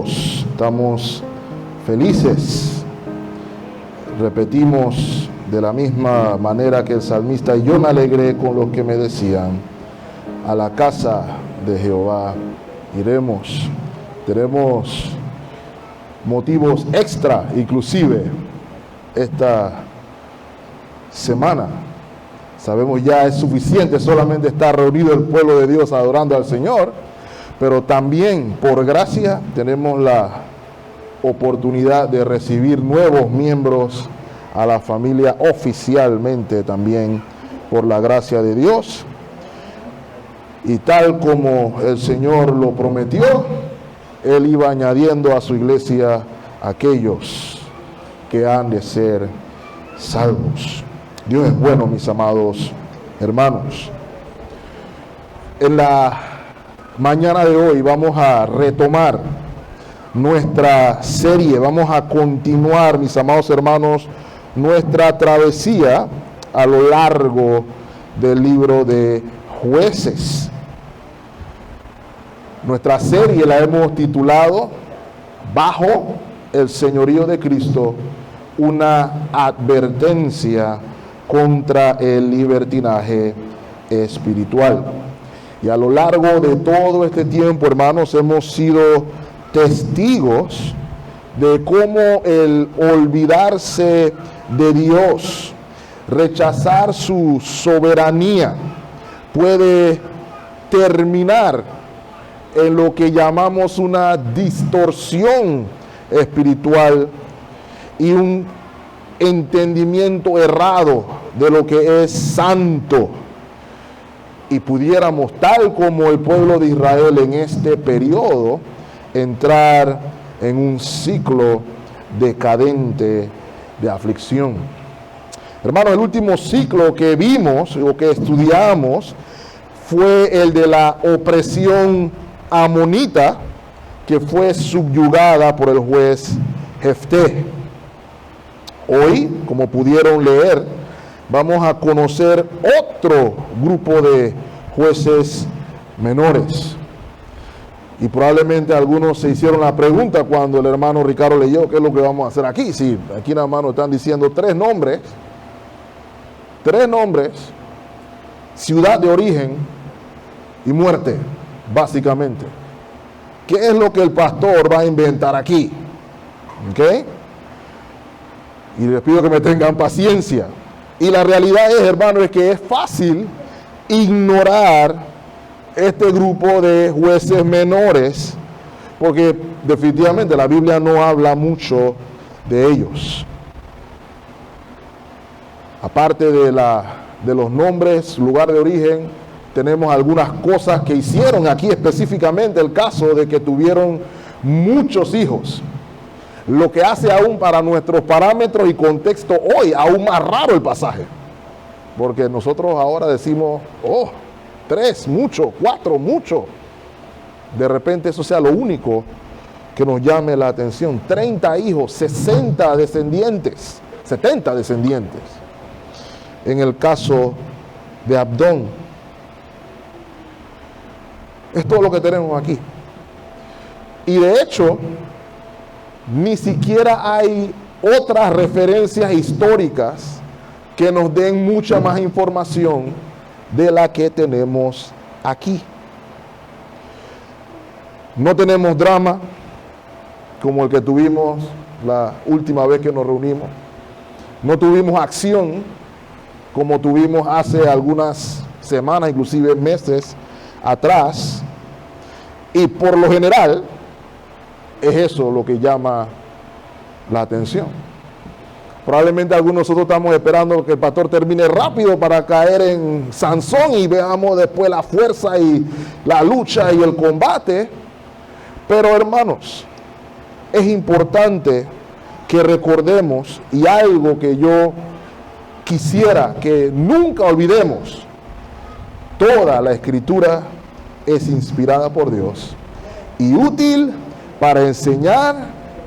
contentos, estamos felices. Repetimos de la misma manera que el salmista: y yo me alegré con los que me decían, a la casa de Jehová iremos. Tenemos motivos extra, inclusive esta semana. Sabemos ya es suficiente solamente estar reunido el pueblo de Dios adorando al Señor, pero también por gracia tenemos la oportunidad de recibir nuevos miembros a la familia oficialmente, también por la gracia de Dios. Y tal como el Señor lo prometió, Él iba añadiendo a su iglesia aquellos que han de ser salvos. Dios es bueno, mis amados hermanos. En la mañana de hoy vamos a retomar nuestra serie, vamos a continuar, mis amados hermanos, nuestra travesía a lo largo del libro de Jueces. Nuestra serie la hemos titulado Bajo el Señorío de Cristo, una advertencia contra el libertinaje espiritual. Y a lo largo de todo este tiempo, hermanos, hemos sido testigos de cómo el olvidarse de Dios, rechazar su soberanía, puede terminar en lo que llamamos una distorsión espiritual y un entendimiento errado de lo que es santo. Y pudiéramos, tal como el pueblo de Israel en este periodo, entrar en un ciclo decadente de aflicción. Hermanos, el último ciclo que vimos o que estudiamos fue el de la opresión amonita, que fue subyugada por el juez Jefté. Hoy, como pudieron leer, vamos a conocer otro grupo de jueces menores. Y probablemente algunos se hicieron la pregunta cuando el hermano Ricardo leyó qué es lo que vamos a hacer aquí. Sí, aquí nada más nos están diciendo tres nombres, ciudad de origen y muerte, básicamente. ¿Qué es lo que el pastor va a inventar aquí? ¿Ok? Y les pido que me tengan paciencia. Y la realidad es, hermano, es que es fácil ignorar este grupo de jueces menores, porque definitivamente la Biblia no habla mucho de ellos. Aparte de los nombres, lugar de origen, tenemos algunas cosas que hicieron aquí, específicamente el caso de que tuvieron muchos hijos. Lo que hace aún para nuestros parámetros y contexto hoy aún más raro el pasaje. Porque nosotros ahora decimos, 3, mucho, 4, mucho. De repente eso sea lo único que nos llame la atención. 30 hijos, 60 descendientes, 70 descendientes. En el caso de Abdón. Es todo lo que tenemos aquí. Y de hecho, ni siquiera hay otras referencias históricas que nos den mucha más información de la que tenemos aquí. No tenemos drama como el que tuvimos la última vez que nos reunimos. No tuvimos acción como tuvimos hace algunas semanas, inclusive meses atrás. Y por lo general es eso lo que llama la atención. Probablemente algunos de nosotros estamos esperando que el pastor termine rápido para caer en Sansón y veamos después la fuerza y la lucha y el combate. Pero hermanos, es importante que recordemos, y algo que yo quisiera que nunca olvidemos: toda la Escritura es inspirada por Dios y útil para enseñar,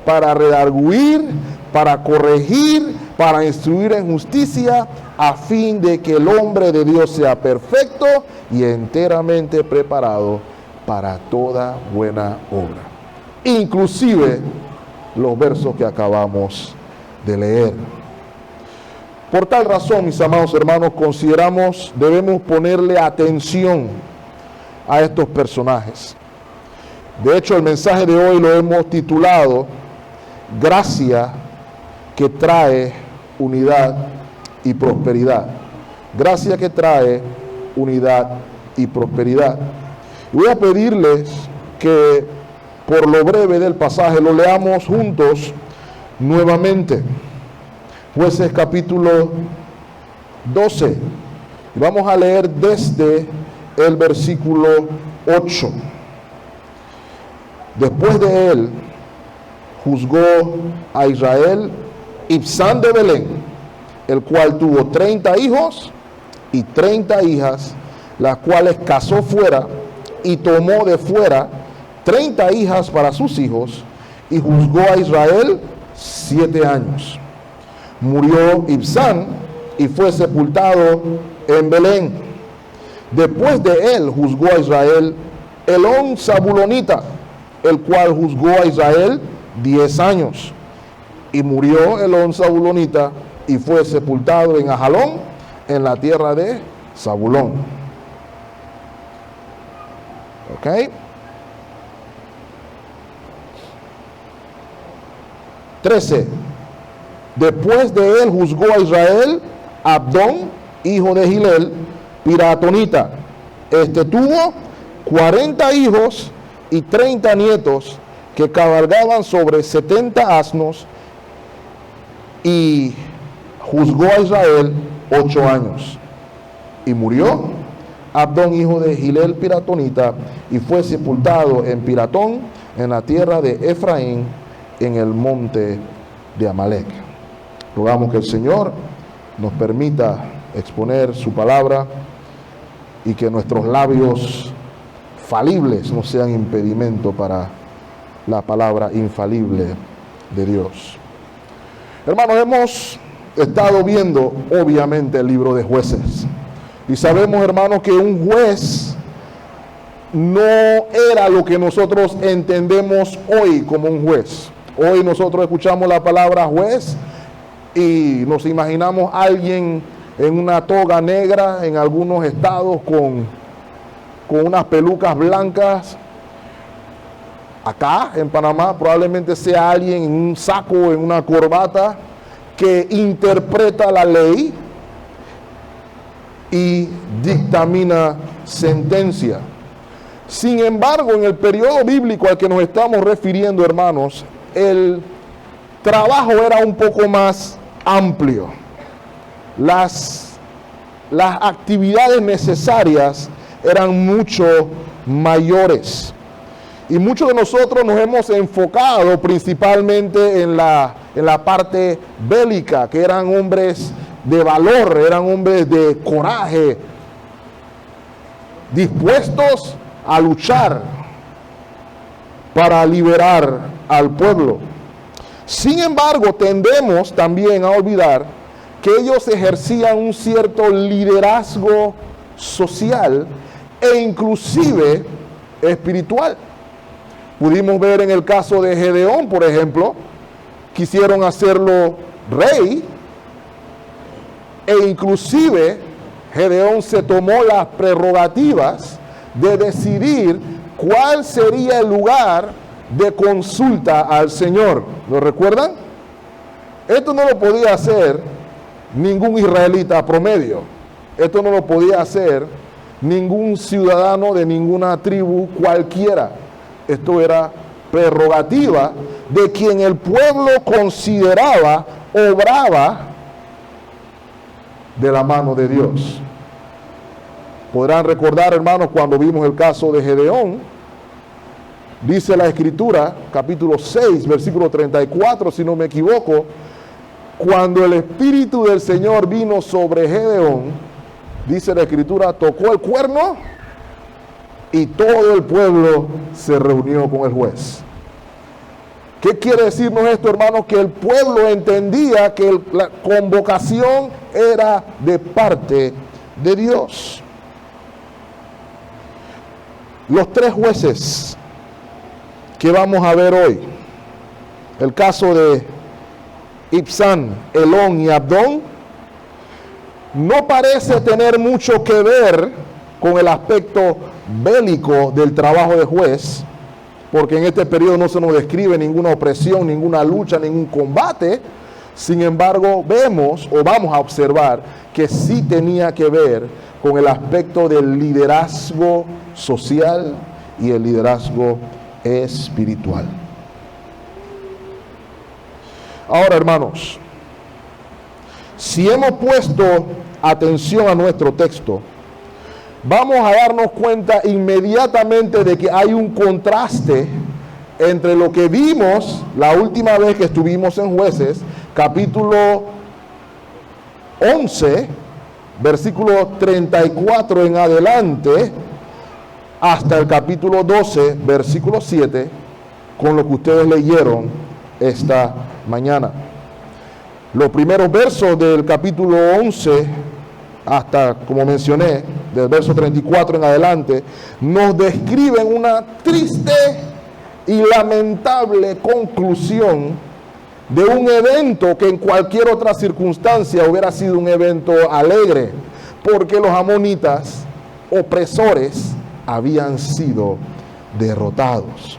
para redarguir, para corregir, para instruir en justicia, a fin de que el hombre de Dios sea perfecto y enteramente preparado para toda buena obra. inclusive los versos que acabamos de leer. Por tal razón, mis amados hermanos, debemos ponerle atención a estos personajes. De hecho, el mensaje de hoy lo hemos titulado Gracia que trae unidad y prosperidad. Gracia que trae unidad y prosperidad. Y voy a pedirles que por lo breve del pasaje lo leamos juntos nuevamente. Jueces capítulo 12. Y vamos a leer desde el versículo 8. Después de él, juzgó a Israel Ibzán de Belén, el cual tuvo 30 hijos y 30 hijas, las cuales casó fuera y tomó de fuera 30 hijas para sus hijos, y juzgó a Israel 7 años. Murió Ibzán y fue sepultado en Belén. Después de él juzgó a Israel Elón Zabulonita, el cual juzgó a Israel 10 años. Y murió Elón Zabulonita y fue sepultado en Ajalón, en la tierra de Zabulón. ¿Ok? 13. Después de él juzgó a Israel Abdón, hijo de Gilel, piratonita. Este tuvo 40 hijos y 30 nietos que cabalgaban sobre 70 asnos, y juzgó a Israel 8 años. Y murió Abdón, hijo de Gilel, piratonita, y fue sepultado en Piratón, en la tierra de Efraín, en el monte de Amalek. Rogamos que el Señor nos permita exponer su palabra y que nuestros labios falibles no sean impedimento para la palabra infalible de Dios. Hermanos, hemos estado viendo obviamente el libro de Jueces y sabemos, hermanos, que un juez no era lo que nosotros entendemos hoy como un juez. Hoy nosotros escuchamos la palabra juez y nos imaginamos a alguien en una toga negra, en algunos estados con unas pelucas blancas. Acá en Panamá probablemente sea alguien en un saco, en una corbata, que interpreta la ley y dictamina sentencia. Sin embargo, en el periodo bíblico al que nos estamos refiriendo, hermanos, el trabajo era un poco más amplio. Las actividades necesarias eran mucho mayores. Y muchos de nosotros nos hemos enfocado principalmente en la parte bélica, que eran hombres de valor, eran hombres de coraje, dispuestos a luchar para liberar al pueblo. Sin embargo, tendemos también a olvidar que ellos ejercían un cierto liderazgo social e inclusive espiritual. Pudimos ver en el caso de Gedeón, por ejemplo, quisieron hacerlo rey, e inclusive Gedeón se tomó las prerrogativas de decidir cuál sería el lugar de consulta al Señor. ¿Lo recuerdan? Esto no lo podía hacer ningún israelita promedio. Esto no lo podía hacer ningún ciudadano de ninguna tribu cualquiera. Esto era prerrogativa de quien el pueblo consideraba obraba de la mano de Dios. Podrán recordar, hermanos, cuando vimos el caso de Gedeón, dice la Escritura, capítulo 6, versículo 34, si no me equivoco, cuando el Espíritu del Señor vino sobre Gedeón, dice la Escritura, tocó el cuerno y todo el pueblo se reunió con el juez. ¿Qué quiere decirnos esto, hermanos? Que el pueblo entendía que la convocación era de parte de Dios. Los 3 jueces ¿Qué vamos a ver hoy? El caso de Ibzan, Elón y Abdón no parece tener mucho que ver con el aspecto bélico del trabajo de juez, porque en este periodo no se nos describe ninguna opresión, ninguna lucha, ningún combate. Sin embargo, vemos o vamos a observar que sí tenía que ver con el aspecto del liderazgo social y el liderazgo espiritual. Ahora, hermanos, si hemos puesto atención a nuestro texto, vamos a darnos cuenta inmediatamente de que hay un contraste entre lo que vimos la última vez que estuvimos en Jueces, capítulo 11, versículo 34 en adelante, hasta el capítulo 12, versículo 7, con lo que ustedes leyeron esta mañana. Los primeros versos del capítulo 11, hasta, como mencioné, del verso 34 en adelante, nos describen una triste y lamentable conclusión de un evento que en cualquier otra circunstancia hubiera sido un evento alegre, porque los amonitas, opresores, habían sido derrotados.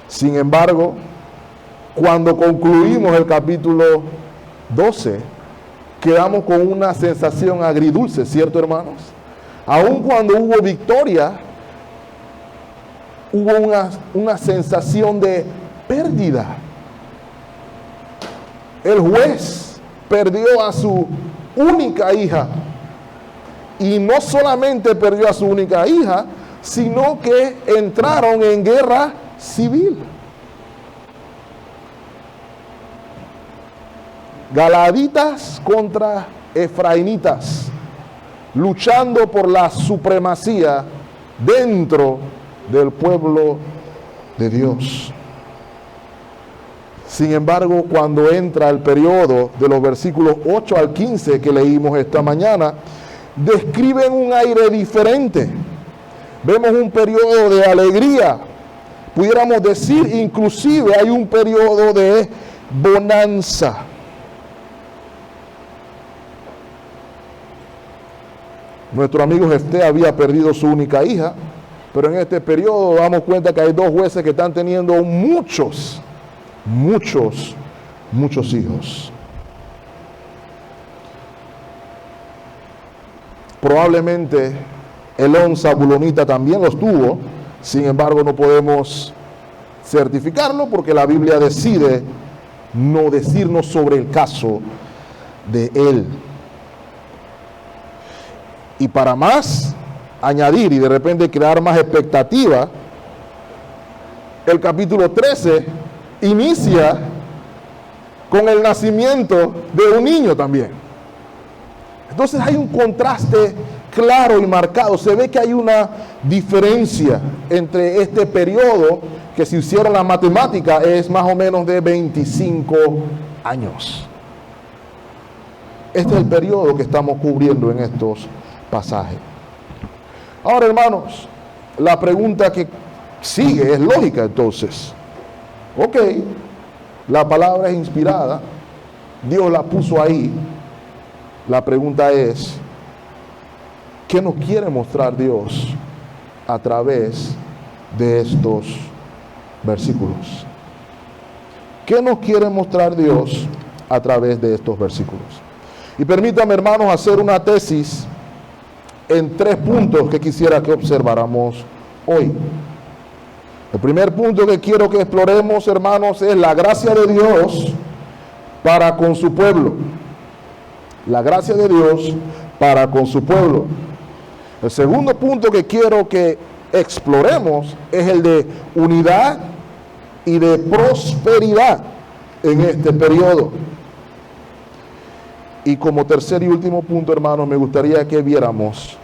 Sin embargo, cuando concluimos el capítulo 12, quedamos con una sensación agridulce, ¿cierto, hermanos? Aun cuando hubo victoria, hubo una sensación de pérdida. El juez perdió a su única hija, y no solamente perdió a su única hija, sino que entraron en guerra civil. Galaditas contra efraimitas, luchando por la supremacía dentro del pueblo de Dios. Sin embargo, cuando entra el periodo de los versículos 8 al 15 que leímos esta mañana, describen un aire diferente. Vemos un periodo de alegría, pudiéramos decir, inclusive hay un periodo de bonanza. Nuestro amigo Jefté había perdido su única hija, pero en este periodo damos cuenta que hay dos jueces que están teniendo muchos hijos. Probablemente Elón Zabulonita también los tuvo, sin embargo no podemos certificarlo porque la Biblia decide no decirnos sobre el caso de él. Y para más añadir y de repente crear más expectativa, el capítulo 13 inicia con el nacimiento de un niño también. Entonces hay un contraste claro y marcado. Se ve que hay una diferencia entre este periodo, que si hicieron la matemática es más o menos de 25 años. Este es el periodo que estamos cubriendo en estos pasajes. Ahora, hermanos, la pregunta que sigue es lógica entonces. Ok, la palabra es inspirada, Dios la puso ahí. La pregunta es, ¿qué nos quiere mostrar Dios a través de estos versículos? ¿Qué nos quiere mostrar Dios a través de estos versículos? Y permítame, hermanos, hacer una tesis en 3 puntos que quisiera que observáramos hoy. El primer punto que quiero que exploremos, hermanos, es la gracia de Dios para con su pueblo. La gracia de Dios para con su pueblo. El segundo punto que quiero que exploremos es el de unidad y de prosperidad en este periodo. Y como tercer y último punto, hermanos, me gustaría que viéramos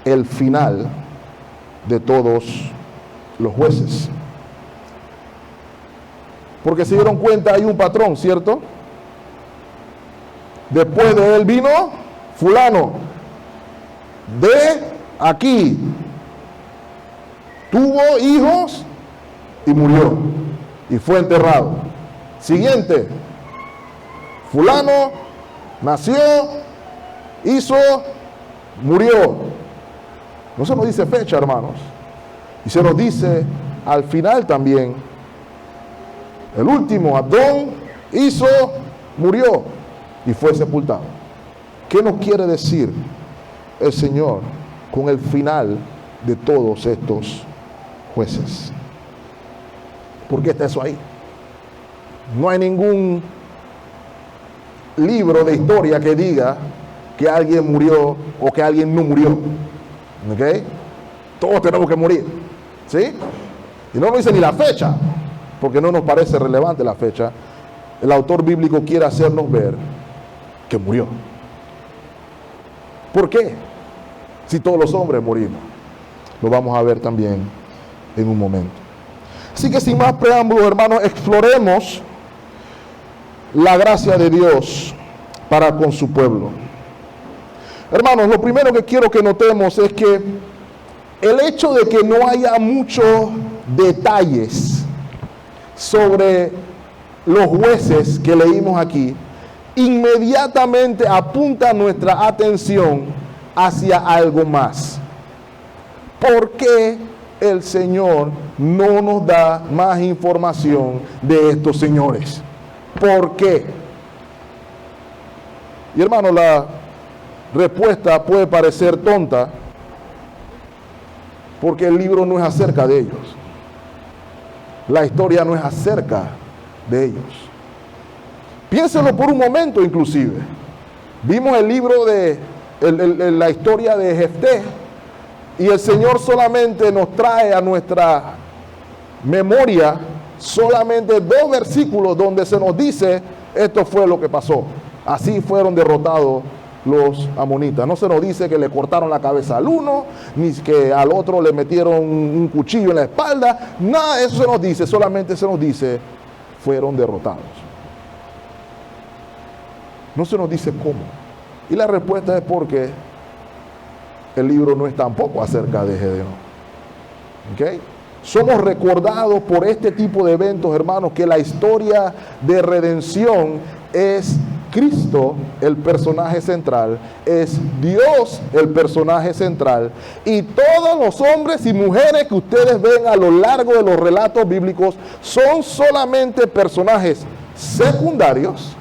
el final de todos los jueces. Porque se dieron cuenta, hay un patrón, ¿cierto? Después de él vino fulano, de aquí, tuvo hijos y murió y fue enterrado. Siguiente, fulano nació, hizo, murió. No se nos dice fecha, hermanos, y se nos dice al final también, el último, Adón, hizo, murió y fue sepultado. ¿Qué nos quiere decir el Señor con el final de todos estos jueces? ¿Por qué está eso ahí? No hay ningún libro de historia que diga que alguien murió o que alguien no murió. ¿Ok? Todos tenemos que morir. ¿Sí? Y no nos dice ni la fecha, porque no nos parece relevante la fecha. El autor bíblico quiere hacernos ver que murió. ¿Por qué? Si todos los hombres morimos. Lo vamos a ver también en un momento. Así que sin más preámbulos, hermanos, exploremos la gracia de Dios para con su pueblo. Hermanos, lo primero que quiero que notemos es que el hecho de que no haya muchos detalles sobre los jueces que leímos aquí, inmediatamente apunta nuestra atención hacia algo más. ¿Por qué el Señor no nos da más información de estos señores? ¿Por qué? Y hermano, la respuesta puede parecer tonta, porque el libro no es acerca de ellos. La historia no es acerca de ellos. Piénselo por un momento inclusive. Vimos el libro de la historia de Jefté, y el Señor solamente nos trae a nuestra memoria solamente 2 versículos donde se nos dice esto fue lo que pasó. Así fueron derrotados los amonitas. No se nos dice que le cortaron la cabeza al uno, ni que al otro le metieron un cuchillo en la espalda. Nada de eso se nos dice, solamente se nos dice fueron derrotados. No se nos dice cómo. Y la respuesta es porque el libro no es tampoco acerca de Gedeón. ¿Ok? Somos recordados por este tipo de eventos, hermanos, que la historia de redención es Cristo el personaje central, es Dios el personaje central, y todos los hombres y mujeres que ustedes ven a lo largo de los relatos bíblicos son solamente personajes secundarios,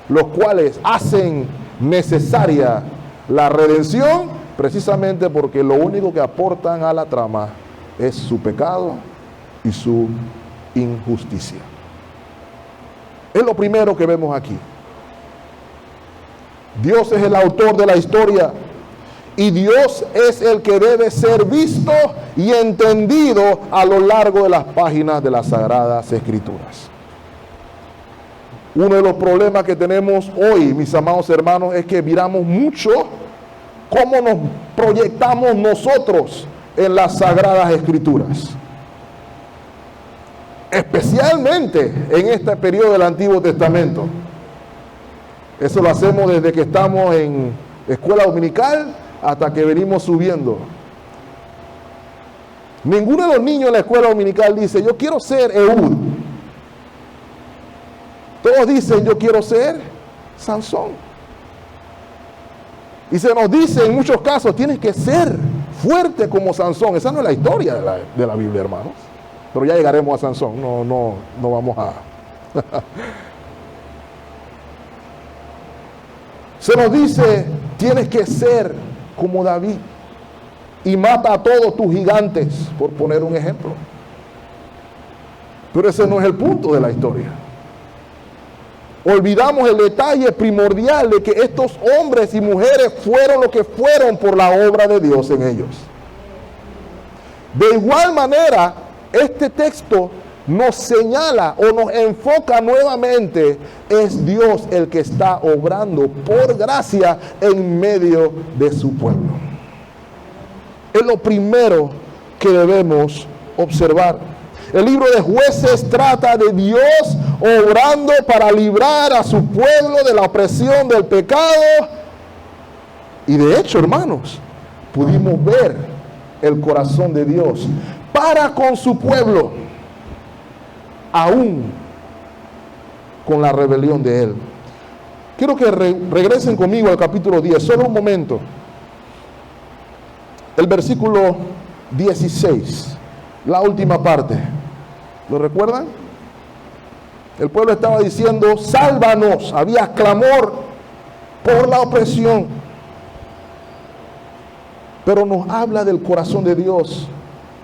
los cuales hacen necesaria la redención, precisamente porque lo único que aportan a la trama es su pecado y su injusticia. Es lo primero que vemos aquí. Dios es el autor de la historia y Dios es el que debe ser visto y entendido a lo largo de las páginas de las Sagradas Escrituras. Uno de los problemas que tenemos hoy, mis amados hermanos, es que miramos mucho cómo nos proyectamos nosotros en las Sagradas Escrituras. Especialmente en este periodo del Antiguo Testamento. Eso lo hacemos desde que estamos en escuela dominical hasta que venimos subiendo. Ninguno de los niños en la escuela dominical dice, yo quiero ser Ehud. Todos dicen, yo quiero ser Sansón. Y se nos dice en muchos casos, tienes que ser fuerte como Sansón. Esa no es la historia de la Biblia, hermanos. Pero ya llegaremos a Sansón. No vamos a... Se nos dice, tienes que ser como David y mata a todos tus gigantes, por poner un ejemplo. Pero ese no es el punto de la historia. Olvidamos el detalle primordial de que estos hombres y mujeres fueron lo que fueron por la obra de Dios en ellos. De igual manera, este texto nos señala o nos enfoca nuevamente, es Dios el que está obrando por gracia en medio de su pueblo. Es lo primero que debemos observar. El libro de Jueces trata de Dios obrando para librar a su pueblo de la opresión del pecado. Y de hecho, hermanos, pudimos ver el corazón de Dios para con su pueblo. aún con la rebelión de él. Quiero que regresen conmigo al capítulo 10, solo un momento. El versículo 16, la última parte. ¿Lo recuerdan? El pueblo estaba diciendo, sálvanos. Había clamor por la opresión. Pero nos habla del corazón de Dios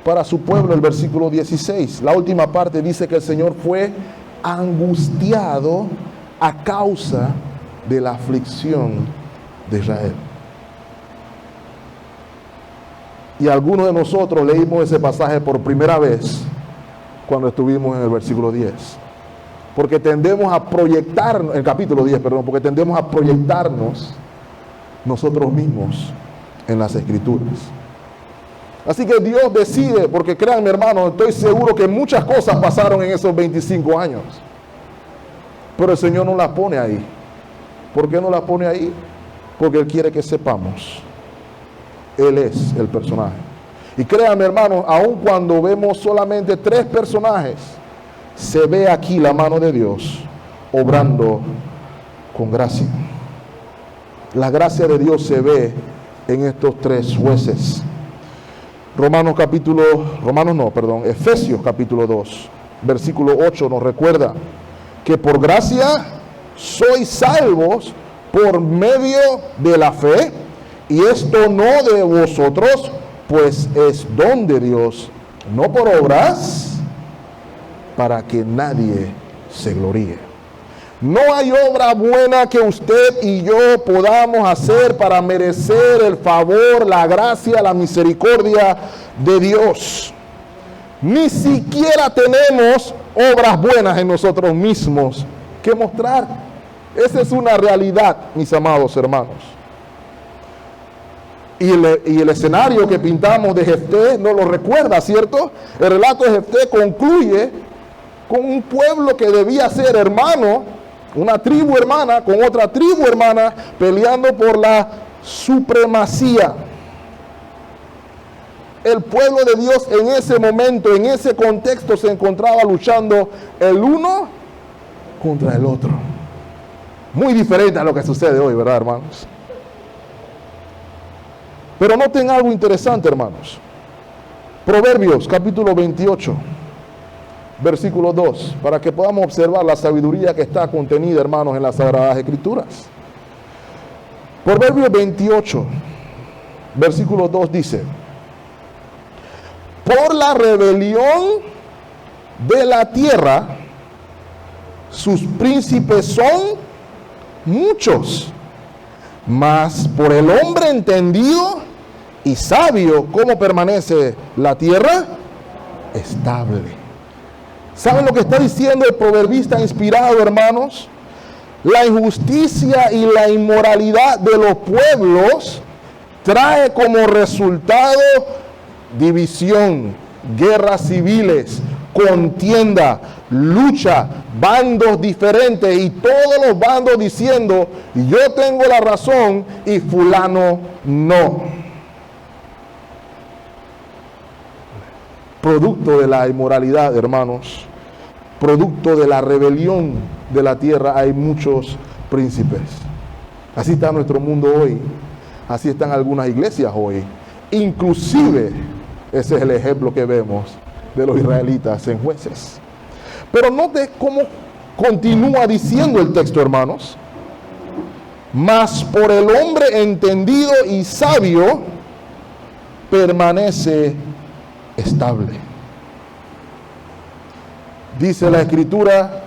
para su pueblo. El versículo 16, la última parte dice que el Señor fue angustiado a causa de la aflicción de Israel. Y algunos de nosotros leímos ese pasaje por primera vez cuando estuvimos en el versículo 10. Porque tendemos a proyectarnos, el capítulo 10, perdón, porque tendemos a proyectarnos nosotros mismos en las Escrituras. Así que Dios decide, porque créanme hermanos, estoy seguro que muchas cosas pasaron en esos 25 años. Pero el Señor no las pone ahí. ¿Por qué no las pone ahí? Porque Él quiere que sepamos. Él es el personaje. Y créanme hermanos, aun cuando vemos solamente 3 personajes, se ve aquí la mano de Dios obrando con gracia. La gracia de Dios se ve en estos 3 jueces. Efesios capítulo 2, versículo 8 nos recuerda que por gracia sois salvos por medio de la fe, y esto no de vosotros, pues es don de Dios, no por obras, para que nadie se gloríe. No hay obra buena que usted y yo podamos hacer para merecer el favor, la gracia, la misericordia de Dios. Ni siquiera tenemos obras buenas en nosotros mismos que mostrar. Esa es una realidad, mis amados hermanos. Y el escenario que pintamos de Jefté nos lo recuerda, ¿cierto? El relato de Jefté concluye con un pueblo que debía ser hermano, una tribu hermana con otra tribu hermana, peleando por la supremacía. El pueblo de Dios en ese momento, en ese contexto, se encontraba luchando el uno contra el otro. Muy diferente a lo que sucede hoy, ¿verdad, hermanos? Pero noten algo interesante, hermanos. Proverbios capítulo 28, versículo 2, para que podamos observar la sabiduría que está contenida, hermanos, en las Sagradas Escrituras. Proverbios 28, versículo 2 dice: por la rebelión de la tierra, sus príncipes son muchos, mas por el hombre entendido y sabio, ¿cómo permanece la tierra? Estable. ¿Saben lo que está diciendo el proverbista inspirado, hermanos? La injusticia y la inmoralidad de los pueblos trae como resultado división, guerras civiles, contienda, lucha, bandos diferentes, y todos los bandos diciendo: yo tengo la razón y fulano no. Producto de la inmoralidad, hermanos, producto de la rebelión de la tierra, hay muchos príncipes. Así está nuestro mundo hoy, así están algunas iglesias hoy. Inclusive ese es el ejemplo que vemos de los israelitas en Jueces. Pero note cómo continúa diciendo el texto, hermanos: mas por el hombre entendido y sabio permanece estable. Dice la Escritura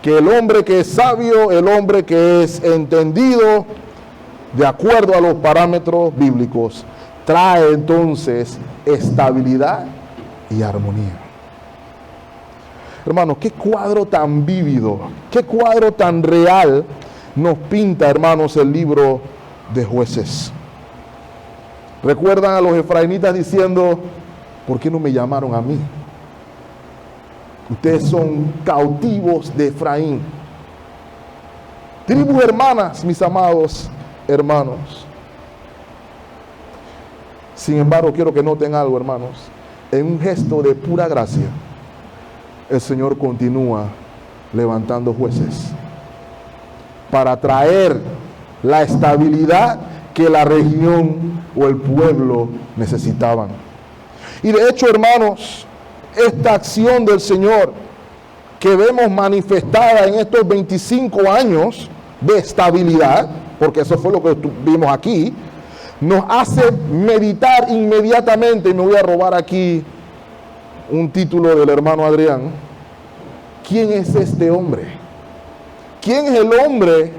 que el hombre que es sabio, el hombre que es entendido de acuerdo a los parámetros bíblicos, trae entonces estabilidad y armonía. Hermanos, qué cuadro tan vívido, qué cuadro tan real nos pinta, hermanos, el libro de Jueces. ¿Recuerdan a los efraimitas diciendo: ¿por qué no me llamaron a mí? Ustedes son cautivos de Efraín. Tribus hermanas, mis amados hermanos. Sin embargo, quiero que noten algo, hermanos. En un gesto de pura gracia, el Señor continúa levantando jueces para traer la estabilidad que la región o el pueblo necesitaban. Y de hecho, hermanos, esta acción del Señor que vemos manifestada en estos 25 años de estabilidad, porque eso fue lo que vimos aquí, nos hace meditar inmediatamente, y me voy a robar aquí un título del hermano Adrián. ¿Quién es este hombre? ¿Quién es el hombre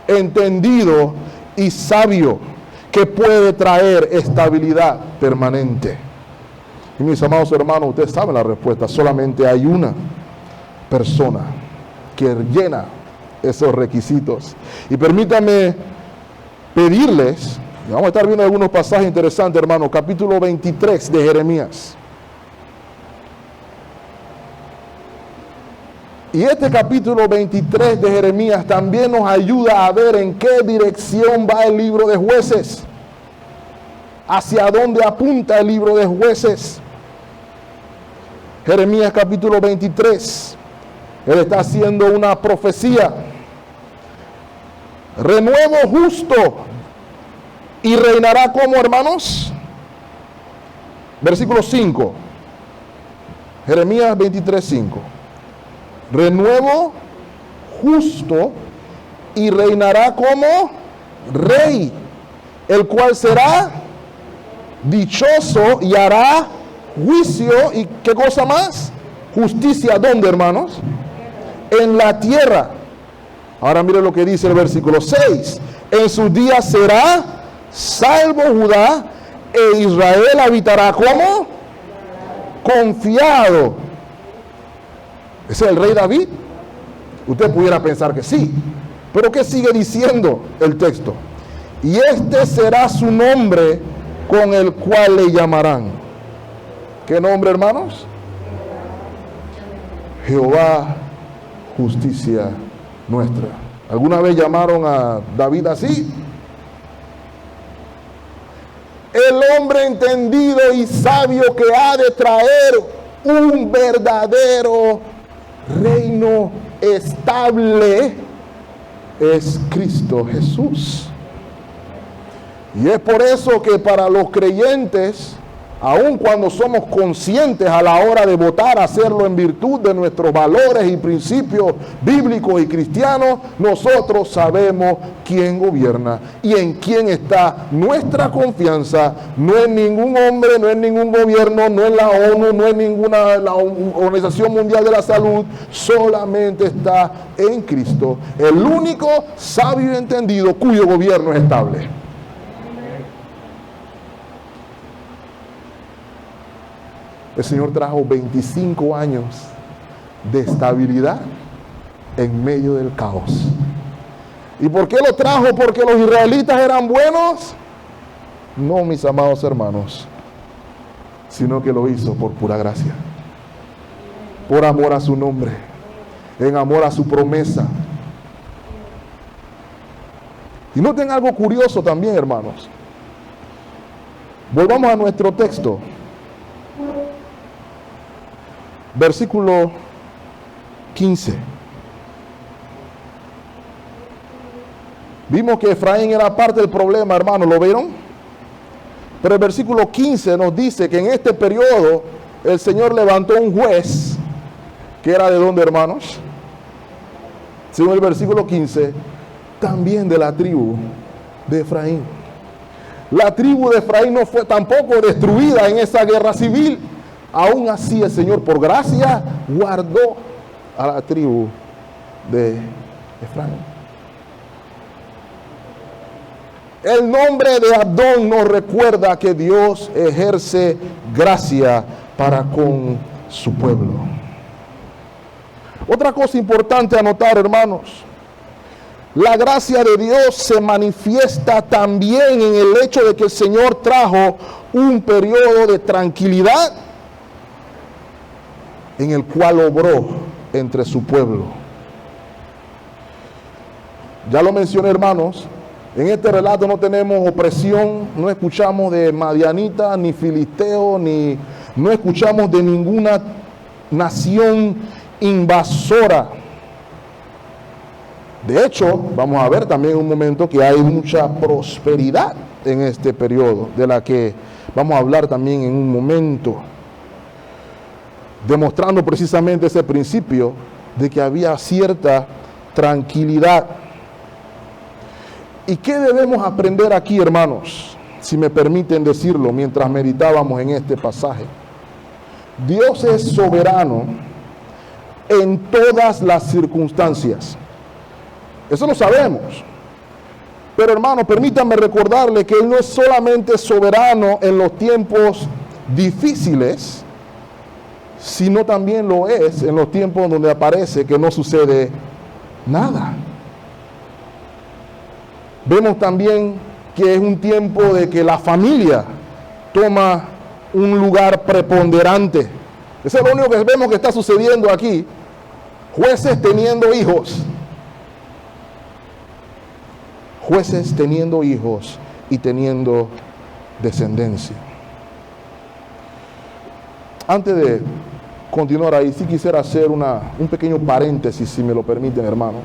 entendido y sabio que puede traer estabilidad permanente? Y mis amados hermanos, ustedes saben la respuesta. Solamente hay una persona que llena esos requisitos. Y permítanme pedirles, vamos a estar viendo algunos pasajes interesantes, hermanos. Capítulo 23 de Jeremías. Y este capítulo 23 de Jeremías también nos ayuda a ver en qué dirección va el libro de Jueces. Hacia dónde apunta el libro de Jueces. Jeremías capítulo 23. Él está haciendo una profecía. Renuevo justo y reinará como, hermanos. Versículo 5. Jeremías 23, 5. Renuevo justo y reinará como rey, el cual será dichoso y hará juicio y ¿qué cosa más? Justicia. ¿Dónde, hermanos? En la tierra. Ahora mire lo que dice el versículo 6. En sus días será salvo Judá e Israel habitará como confiado. ¿Ese es el rey David? Usted pudiera pensar que sí, pero ¿qué sigue diciendo el texto? Y este será su nombre con el cual le llamarán. ¿Qué nombre, hermanos? Jehová, justicia nuestra. ¿Alguna vez llamaron a David así? El hombre entendido y sabio que ha de traer un verdadero reino estable es Cristo Jesús. Y es por eso que para los creyentes, aun cuando somos conscientes a la hora de votar, hacerlo en virtud de nuestros valores y principios bíblicos y cristianos, nosotros sabemos quién gobierna y en quién está nuestra confianza. No en ningún hombre, no en ningún gobierno, no en la ONU, no en ninguna la Organización Mundial de la Salud, solamente está en Cristo, el único sabio y entendido cuyo gobierno es estable. El Señor trajo 25 años de estabilidad en medio del caos. ¿Y por qué lo trajo? ¿Porque los israelitas eran buenos? No, mis amados hermanos, sino que lo hizo por pura gracia, por amor a su nombre, en amor a su promesa. Y noten algo curioso también, hermanos. Volvamos a nuestro texto. Versículo 15. Vimos que Efraín era parte del problema, hermano, ¿lo vieron? Pero el versículo 15 nos dice que en este periodo el Señor levantó un juez, que era de dónde, hermanos, según el versículo 15, también de la tribu de Efraín. La tribu de Efraín no fue tampoco destruida en esa guerra civil. Aún así el Señor por gracia guardó a la tribu de Efraín. El nombre de Abdón nos recuerda que Dios ejerce gracia para con su pueblo. Otra cosa importante a notar, hermanos, la gracia de Dios se manifiesta también en el hecho de que el Señor trajo un periodo de tranquilidad en el cual obró entre su pueblo. Ya lo mencioné, hermanos, en este relato no tenemos opresión, no escuchamos de madianita, ni filisteo, no escuchamos de ninguna nación invasora. De hecho, vamos a ver también en un momento que hay mucha prosperidad en este periodo, de la que vamos a hablar también en un momento, demostrando precisamente ese principio de que había cierta tranquilidad. ¿Y qué debemos aprender aquí, hermanos? Si me permiten decirlo, mientras meditábamos en este pasaje. Dios es soberano en todas las circunstancias. Eso lo sabemos. Pero hermano, permítanme recordarle que Él no es solamente soberano en los tiempos difíciles, sino también lo es en los tiempos donde aparece que no sucede nada. Vemos también que es un tiempo de que la familia toma un lugar preponderante. Eso es lo único que vemos que está sucediendo aquí. Jueces teniendo hijos. Jueces teniendo hijos y teniendo descendencia. Antes de continuar ahí, sí quisiera hacer un pequeño paréntesis, si me lo permiten, hermanos.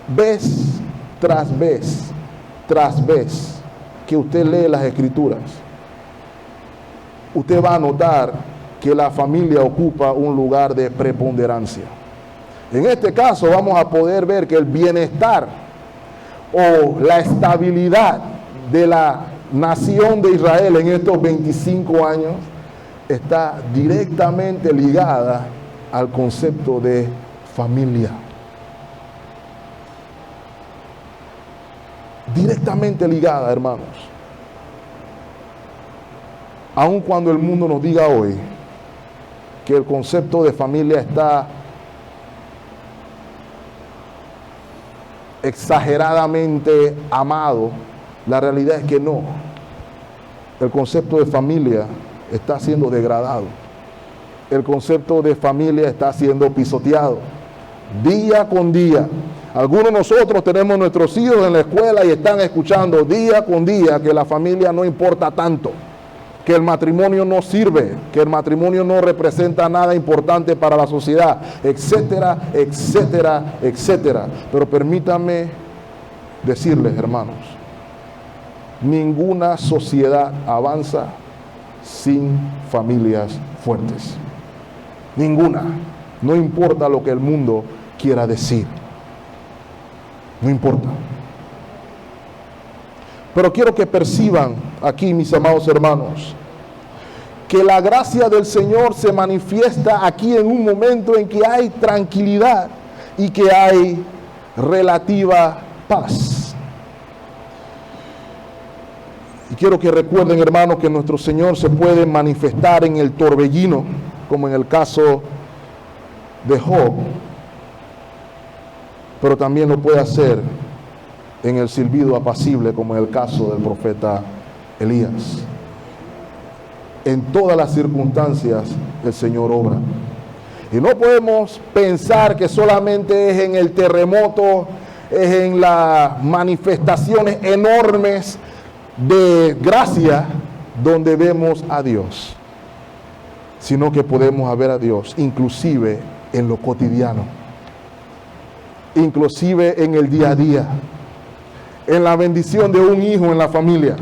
Vez tras vez que usted lee las Escrituras, usted va a notar que la familia ocupa un lugar de preponderancia. En este caso vamos a poder ver que el bienestar o la estabilidad de la nación de Israel en estos 25 años está directamente ligada al concepto de familia. Directamente ligada, hermanos. Aun cuando el mundo nos diga hoy que el concepto de familia está exageradamente amado, la realidad es que no. El concepto de familia está siendo degradado. El concepto de familia está siendo pisoteado día con día. Algunos de nosotros tenemos nuestros hijos en la escuela y están escuchando día con día que la familia no importa tanto, que el matrimonio no sirve, que el matrimonio no representa nada importante para la sociedad, etcétera, etcétera, etcétera. Pero permítanme decirles, hermanos, ninguna sociedad avanza sin familias fuertes. Ninguna. No importa lo que el mundo quiera decir. No importa. Pero quiero que perciban aquí, mis amados hermanos, que la gracia del Señor se manifiesta aquí en un momento en que hay tranquilidad y que hay relativa paz. Y quiero que recuerden, hermanos, que nuestro Señor se puede manifestar en el torbellino, como en el caso de Job, pero también lo puede hacer en el silbido apacible, como en el caso del profeta Elías. En todas las circunstancias el Señor obra. Y no podemos pensar que solamente es en el terremoto, es en las manifestaciones enormes de gracia donde vemos a Dios, sino que podemos ver a Dios inclusive en lo cotidiano, inclusive en el día a día, en la bendición de un hijo en la familia,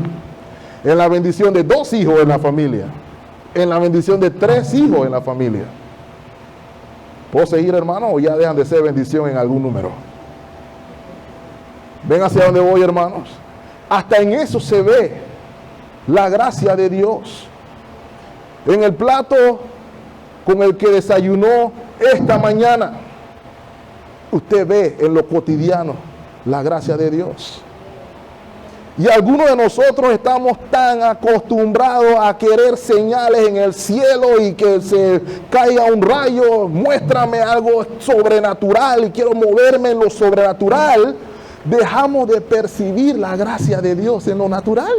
en la bendición de 2 hijos en la familia, en la bendición de 3 hijos en la familia. ¿Puedo seguir, hermano, o ya dejan de ser bendición en algún número? ¿Ven hacia dónde voy, hermanos? Hasta en eso se ve la gracia de Dios. En el plato con el que desayunó esta mañana, usted ve en lo cotidiano la gracia de Dios. Y algunos de nosotros estamos tan acostumbrados a querer señales en el cielo y que se caiga un rayo, muéstrame algo sobrenatural y quiero moverme en lo sobrenatural. Dejamos de percibir la gracia de Dios en lo natural.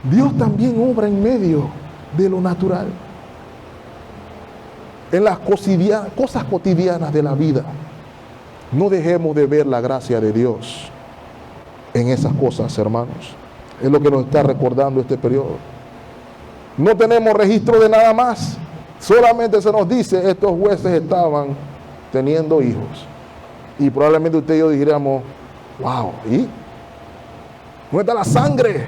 Dios también obra en medio de lo natural, en las cosas cotidianas de la vida. No dejemos de ver la gracia de Dios en esas cosas, hermanos. Es lo que nos está recordando este periodo. No tenemos registro de nada más. Solamente se nos dice, estos jueces estaban teniendo hijos. Y probablemente usted y yo diríamos, wow, ¿y? ¿Dónde está la sangre?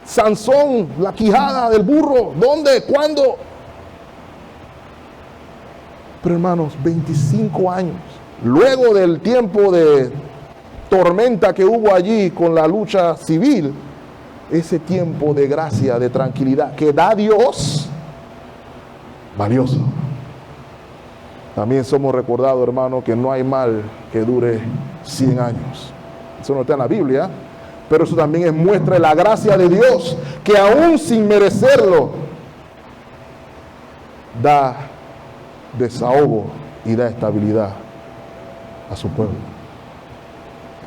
Sansón, la quijada del burro, ¿dónde? ¿Cuándo? Pero hermanos, 25 años, luego del tiempo de tormenta que hubo allí con la lucha civil, ese tiempo de gracia, de tranquilidad que da Dios, valioso. También somos recordados, hermanos, que no hay mal que dure 100 años. Eso no está en la Biblia, pero eso también es muestra de la gracia de Dios, que aún sin merecerlo, da desahogo y da estabilidad a su pueblo.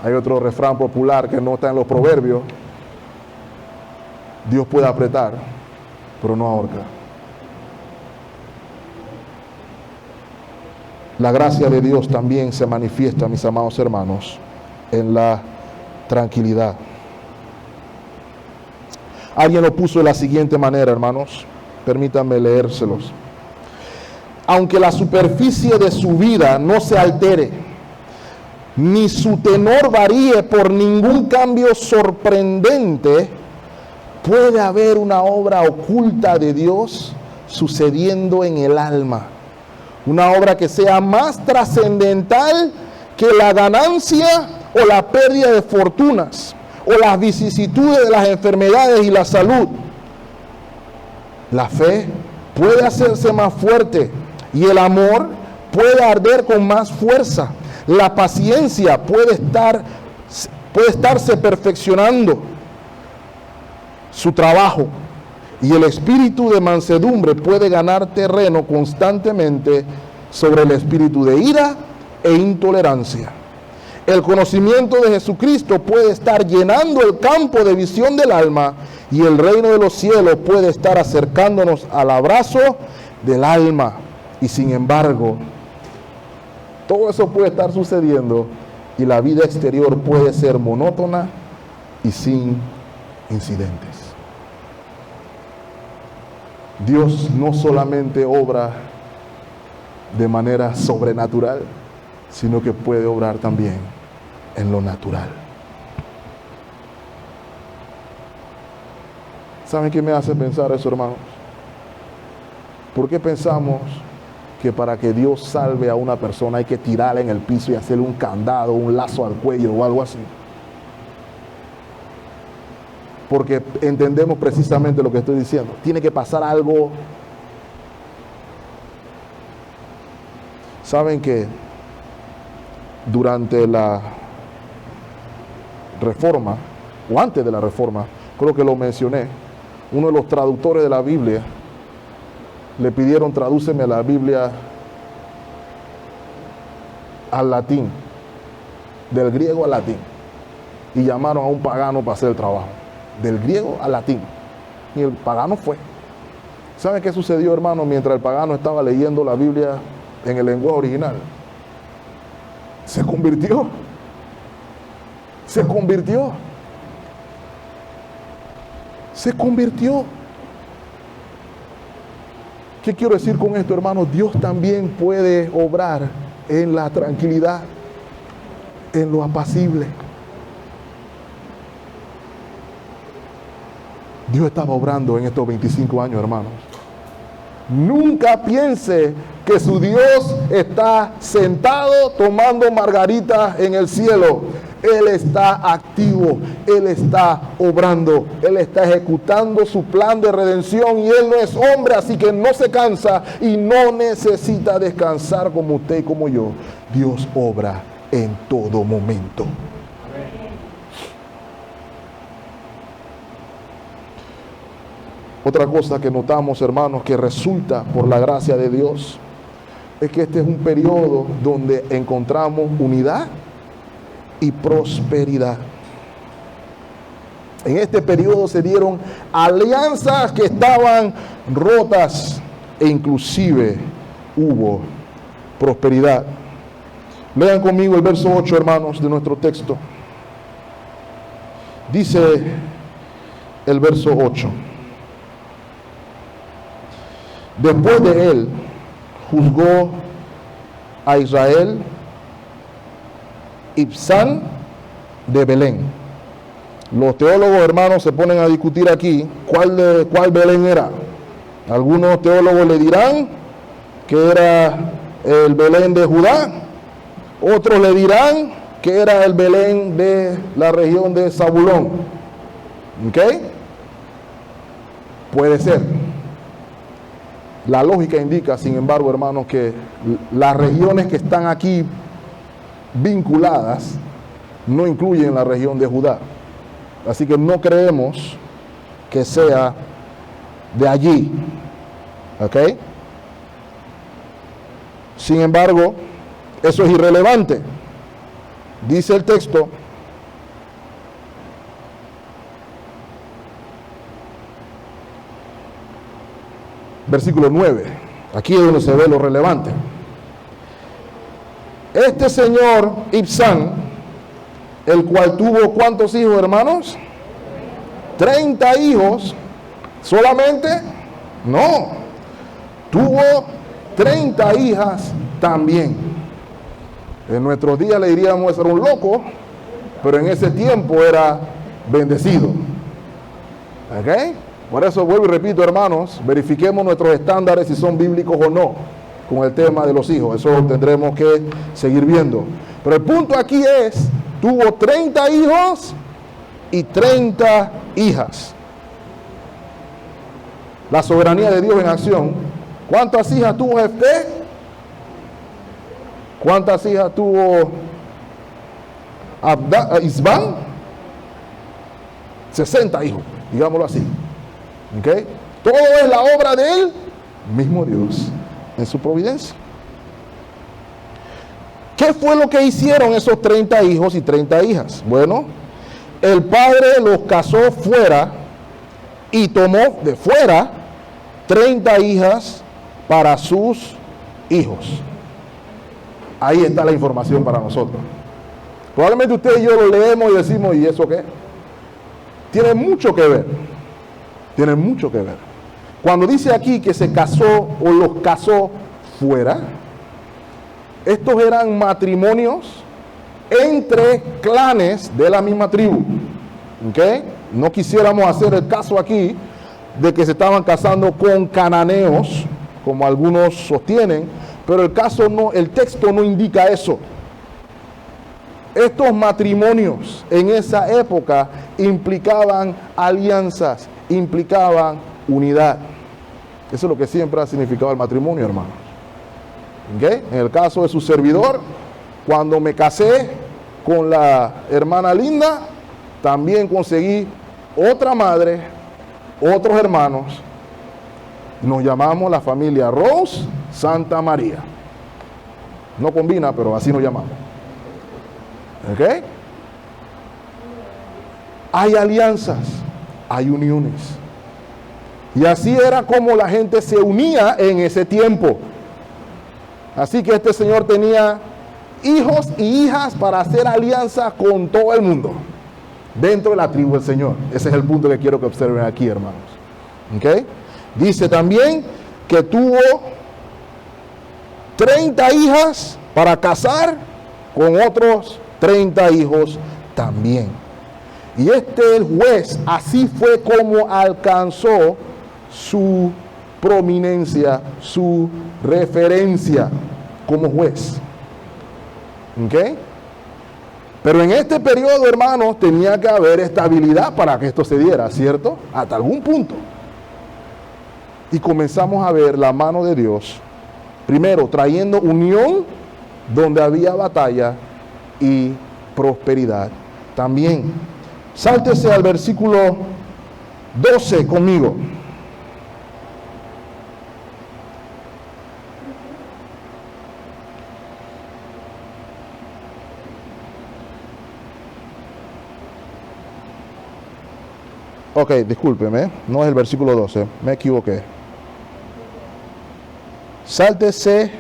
Hay otro refrán popular que no está en los proverbios: Dios puede apretar, pero no ahorca. La gracia de Dios también se manifiesta, mis amados hermanos, en la tranquilidad. Alguien lo puso de la siguiente manera, hermanos. Permítanme leérselos. Aunque la superficie de su vida no se altere, ni su tenor varíe por ningún cambio sorprendente, puede haber una obra oculta de Dios sucediendo en el alma. Una obra que sea más trascendental que la ganancia o la pérdida de fortunas, o las vicisitudes de las enfermedades y la salud. La fe puede hacerse más fuerte y el amor puede arder con más fuerza. La paciencia puede estarse perfeccionando su trabajo, y el espíritu de mansedumbre puede ganar terreno constantemente sobre el espíritu de ira e intolerancia. El conocimiento de Jesucristo puede estar llenando el campo de visión del alma, y el reino de los cielos puede estar acercándonos al abrazo del alma. Y sin embargo, todo eso puede estar sucediendo y la vida exterior puede ser monótona y sin incidentes. Dios no solamente obra de manera sobrenatural, sino que puede obrar también en lo natural. ¿Saben qué me hace pensar eso, hermanos? ¿Por qué pensamos que para que Dios salve a una persona hay que tirarla en el piso y hacerle un candado, un lazo al cuello o algo así? Porque entendemos precisamente lo que estoy diciendo. Tiene que pasar algo. Saben que durante la Reforma, o antes de la Reforma, creo que lo mencioné, uno de los traductores de la Biblia le pidieron: tradúceme la Biblia al latín, del griego al latín, y llamaron a un pagano para hacer el trabajo, del griego al latín, y el pagano fue. ¿Saben qué sucedió, hermano, mientras el pagano estaba leyendo la Biblia en el lenguaje original? Se convirtió. Se convirtió. Se convirtió. ¿Qué quiero decir con esto, hermano? Dios también puede obrar en la tranquilidad, en lo apacible. Dios estaba obrando en estos 25 años, hermanos. Nunca piense que su Dios está sentado tomando margaritas en el cielo. Él está activo, Él está obrando, Él está ejecutando su plan de redención, y Él no es hombre, así que no se cansa y no necesita descansar como usted y como yo. Dios obra en todo momento. Otra cosa que notamos, hermanos, que resulta por la gracia de Dios, es que este es un periodo donde encontramos unidad y prosperidad. En este periodo se dieron alianzas que estaban rotas, e inclusive hubo prosperidad. Lean conmigo el verso 8, hermanos, de nuestro texto. Dice: el verso 8. Después de él, juzgó a Israel Ibzán de Belén. Los teólogos, hermanos, se ponen a discutir aquí cuál Belén era. Algunos teólogos le dirán que era el Belén de Judá, otros le dirán que era el Belén de la región de Zabulón. ¿Ok? Puede ser. La lógica indica, sin embargo, hermanos, que las regiones que están aquí vinculadas no incluyen la región de Judá. Así que no creemos que sea de allí. ¿Ok? Sin embargo, eso es irrelevante. Dice el texto, versículo 9, aquí es donde se ve lo relevante. Este señor Ibzán, el cual tuvo ¿cuántos hijos, hermanos? 30 hijos solamente. No, tuvo 30 hijas también. En nuestros días le diríamos era un loco, pero en ese tiempo era bendecido. ¿Ok? Por eso vuelvo y repito, hermanos, verifiquemos nuestros estándares si son bíblicos o no con el tema de los hijos. Eso tendremos que seguir viendo. Pero el punto aquí es, tuvo 30 hijos y 30 hijas. La soberanía de Dios en acción. ¿Cuántas hijas tuvo Jefté? ¿Cuántas hijas tuvo Isbán? 60 hijos, digámoslo así. ¿Okay? Todo es la obra del mismo Dios en su providencia. ¿Qué fue lo que hicieron esos 30 hijos y 30 hijas? Bueno, el padre los casó fuera y tomó de fuera 30 hijas para sus hijos. Ahí está la información para nosotros. Probablemente usted y yo lo leemos y decimos, ¿y eso qué? Tiene mucho que ver. Tiene mucho que ver. Cuando dice aquí que se casó o los casó fuera, estos eran matrimonios entre clanes de la misma tribu. ¿Ok? No quisiéramos hacer el caso aquí de que se estaban casando con cananeos, como algunos sostienen, pero el texto no indica eso. Estos matrimonios en esa época implicaban alianzas, implicaban unidad. Eso es lo que siempre ha significado el matrimonio, hermanos. ¿Okay? En el caso de su servidor, cuando me casé con la hermana Linda, también conseguí otra madre, otros hermanos. Nos llamamos la familia Rose Santa María. No combina, pero así nos llamamos. ¿Ok? Hay alianzas, hay uniones. Y así era como la gente se unía en ese tiempo. Así que este señor tenía hijos y hijas para hacer alianza con todo el mundo, dentro de la tribu del Señor. Ese es el punto que quiero que observen aquí, hermanos. ¿Ok? Dice también que tuvo 30 hijas para casar con otros 30 hijos también. Y el juez, así fue como alcanzó su prominencia, su referencia como juez. ¿Ok? Pero en este periodo, hermanos, tenía que haber estabilidad para que esto se diera, ¿cierto? Hasta algún punto. Y comenzamos a ver la mano de Dios, primero trayendo unión donde había batalla y prosperidad también. Sáltese al versículo 12 conmigo. Ok, discúlpeme, no es el versículo 12, me equivoqué. Sáltese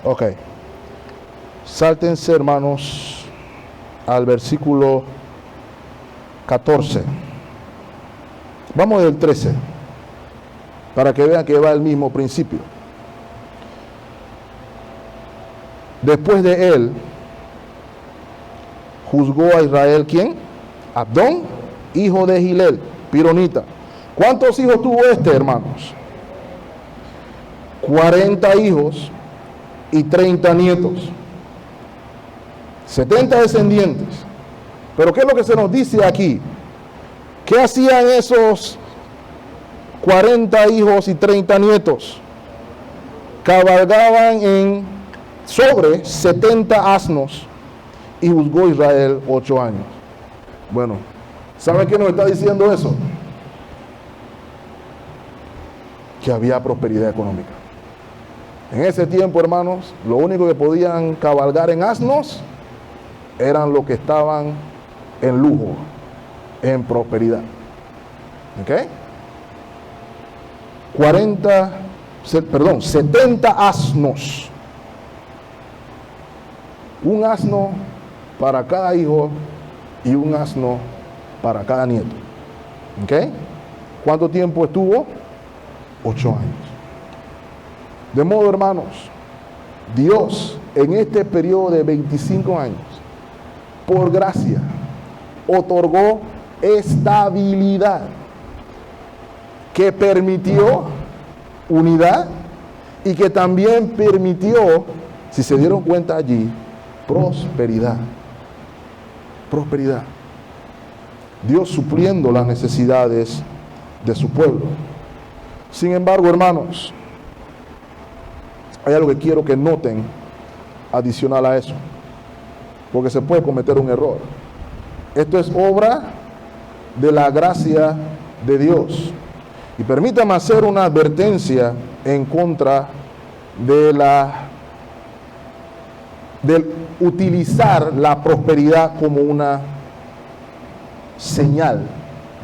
Ok. Sáltense, hermanos, al versículo 14. Vamos del 13, para que vean que va el mismo principio. Después de él, juzgó a Israel, ¿quién? Abdón, hijo de Gilel, pironita. ¿Cuántos hijos tuvo este, hermanos? 40 hijos y 30 nietos. 70 descendientes. Pero ¿qué es lo que se nos dice aquí? ¿Qué hacían esos 40 hijos y 30 nietos? Cabalgaban sobre 70 asnos y juzgó Israel 8 años. Bueno, ¿saben qué nos está diciendo eso? Que había prosperidad económica. En ese tiempo, hermanos, lo único que podían cabalgar en asnos eran los que estaban en lujo, en prosperidad. ¿Ok? 70 asnos. Un asno para cada hijo y un asno para cada nieto. ¿Ok? ¿Cuánto tiempo estuvo? 8 años. De modo, hermanos, Dios en este periodo de 25 años, por gracia, otorgó estabilidad que permitió unidad y que también permitió, si se dieron cuenta allí, prosperidad. Prosperidad. Dios supliendo las necesidades de su pueblo. Sin embargo, hermanos, hay algo que quiero que noten adicional a eso, porque se puede cometer un error. Esto es obra de la gracia de Dios. Y permítame hacer una advertencia en contra de utilizar la prosperidad como una señal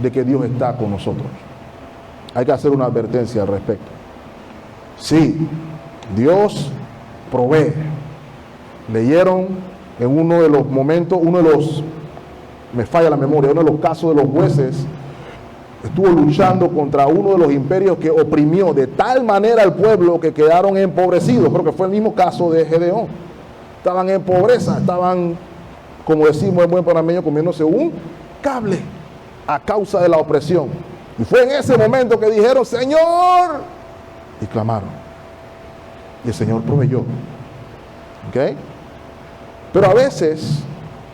de que Dios está con nosotros. Hay que hacer una advertencia al respecto. Sí, Dios provee. Leyeron en uno de los momentos, me falla la memoria, uno de los casos de los jueces, estuvo luchando contra uno de los imperios que oprimió de tal manera al pueblo que quedaron empobrecidos. Creo que fue el mismo caso de Gedeón. Estaban en pobreza, estaban, como decimos en buen panameño, comiéndose un cable a causa de la opresión. Y fue en ese momento que dijeron, Señor, y clamaron. Y el Señor proveyó. ¿Ok? Pero a veces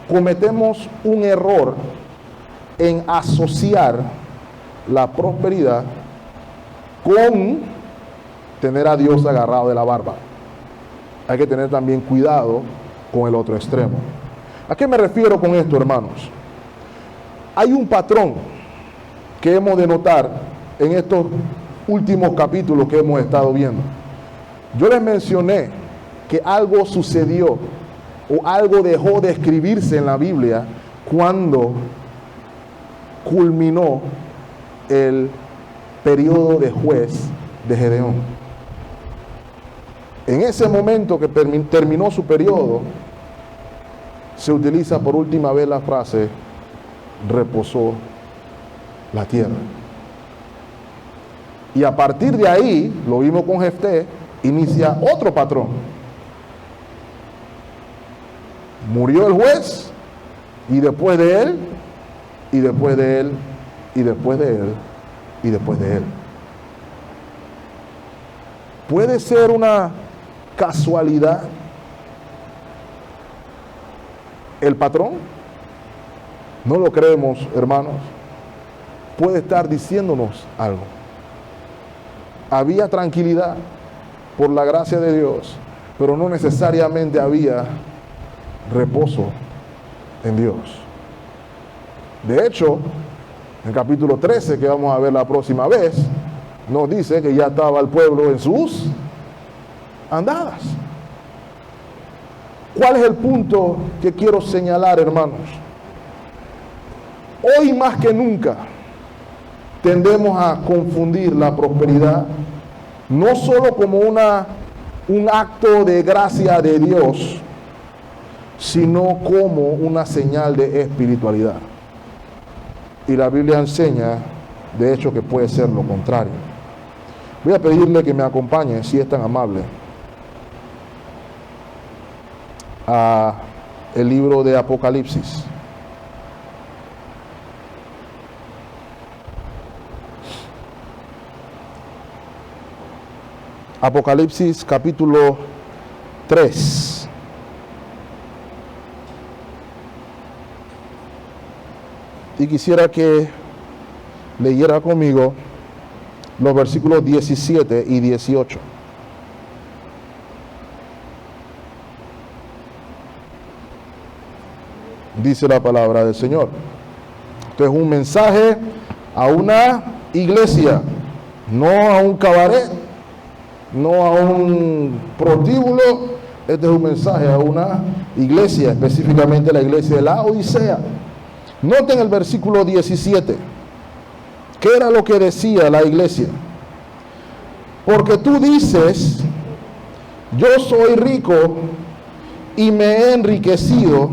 cometemos un error en asociar la prosperidad con tener a Dios agarrado de la barba. Hay que tener también cuidado con el otro extremo. ¿A qué me refiero con esto, hermanos? Hay un patrón que hemos de notar en estos últimos capítulos que hemos estado viendo. Yo les mencioné que algo sucedió o algo dejó de escribirse en la Biblia cuando culminó el periodo de juez de Gedeón. En ese momento que terminó su periodo, se utiliza por última vez la frase, reposó la tierra. Y a partir de ahí, lo vimos con Jefté, inicia otro patrón. Murió el juez, y después de él, y después de él, y después de él, y después de él. Puede ser una casualidad el patrón. No lo creemos, hermanos. Puede estar diciéndonos algo. Había tranquilidad por la gracia de Dios, pero no necesariamente había reposo en Dios. De hecho, en el capítulo 13, que vamos a ver la próxima vez, nos dice que ya estaba el pueblo en sus andadas. ¿Cuál es el punto que quiero señalar, hermanos? Hoy más que nunca tendemos a confundir la prosperidad no solo como una un acto de gracia de Dios, sino como una señal de espiritualidad. Y la Biblia enseña, de hecho, que puede ser lo contrario. Voy a pedirle que me acompañe, si es tan amable, a el libro de Apocalipsis. Apocalipsis capítulo 3. Y quisiera que leyera conmigo los versículos 17 y 18. Dice la palabra del Señor. Esto es un mensaje a una iglesia, no a un cabaret, no a un prostíbulo. Este es un mensaje a una iglesia, específicamente la iglesia de la Odisea. Noten el versículo 17. ¿Qué era lo que decía la iglesia? Porque tú dices, yo soy rico y me he enriquecido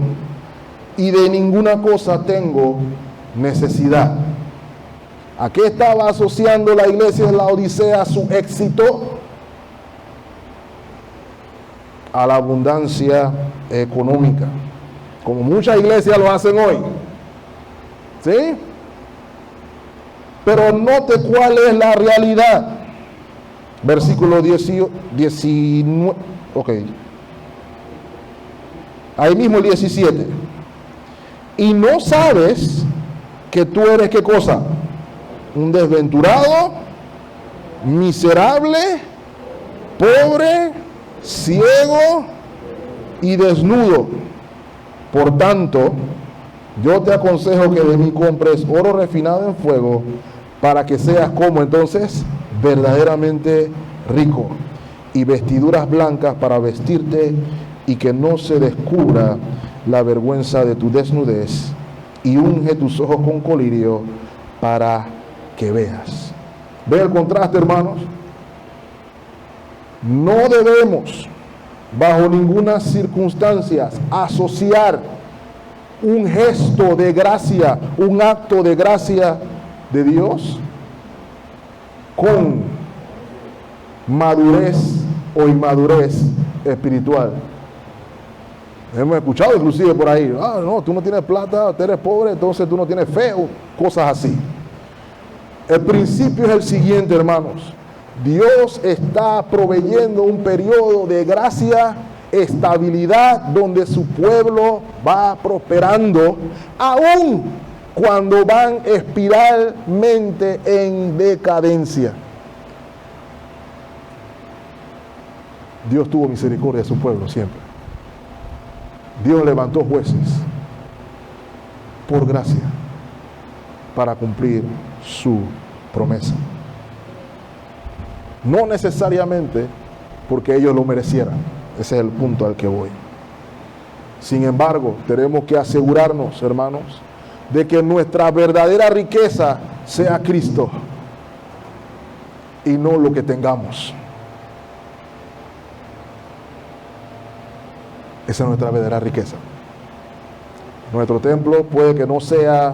y de ninguna cosa tengo necesidad. ¿A qué estaba asociando la iglesia de la Odisea su éxito? A la abundancia económica, como muchas iglesias lo hacen hoy. ¿Sí? Pero note cuál es la realidad. Versículo 19. Ok. Ahí mismo el 17. Y no sabes que tú eres, ¿qué cosa? Un desventurado, miserable, pobre, ciego y desnudo. Por tanto, yo te aconsejo que de mí compres oro refinado en fuego, para que seas como entonces verdaderamente rico, y vestiduras blancas para vestirte, y que no se descubra la vergüenza de tu desnudez, y unge tus ojos con colirio para que veas. ¿Ve el contraste, hermanos? No debemos, bajo ninguna circunstancia, asociar un gesto de gracia, un acto de gracia de Dios con madurez o inmadurez espiritual. Hemos escuchado inclusive por ahí, no, tú no tienes plata, tú eres pobre, entonces tú no tienes fe, o cosas así. El principio es el siguiente, hermanos. Dios está proveyendo un periodo de gracia, estabilidad, donde su pueblo va prosperando, aun cuando van espiralmente en decadencia. Dios tuvo misericordia de su pueblo siempre. Dios levantó jueces por gracia para cumplir su promesa. No necesariamente porque ellos lo merecieran. Ese es el punto al que voy. Sin embargo, tenemos que asegurarnos, hermanos, de que nuestra verdadera riqueza sea Cristo y no lo que tengamos. Esa es nuestra verdadera riqueza. Nuestro templo puede que no sea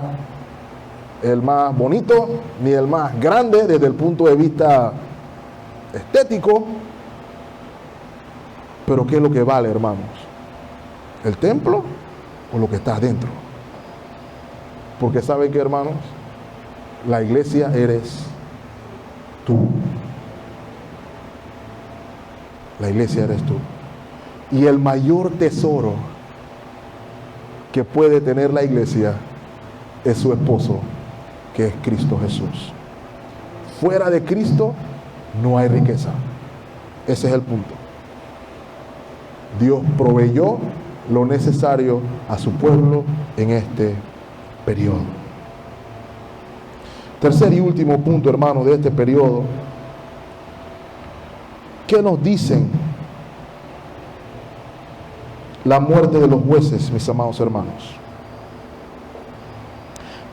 el más bonito ni el más grande desde el punto de vista estético, pero ¿qué es lo que vale, hermanos? ¿El templo o lo que está adentro? Porque ¿saben qué, hermanos? La iglesia eres tú. La iglesia eres tú. Y el mayor tesoro que puede tener la iglesia es su esposo, que es Cristo Jesús. Fuera de Cristo no hay riqueza. Ese es el punto. Dios proveyó lo necesario a su pueblo en este periodo. Tercer y último punto, hermano, de este periodo. ¿Qué nos dicen la muerte de los jueces, mis amados hermanos?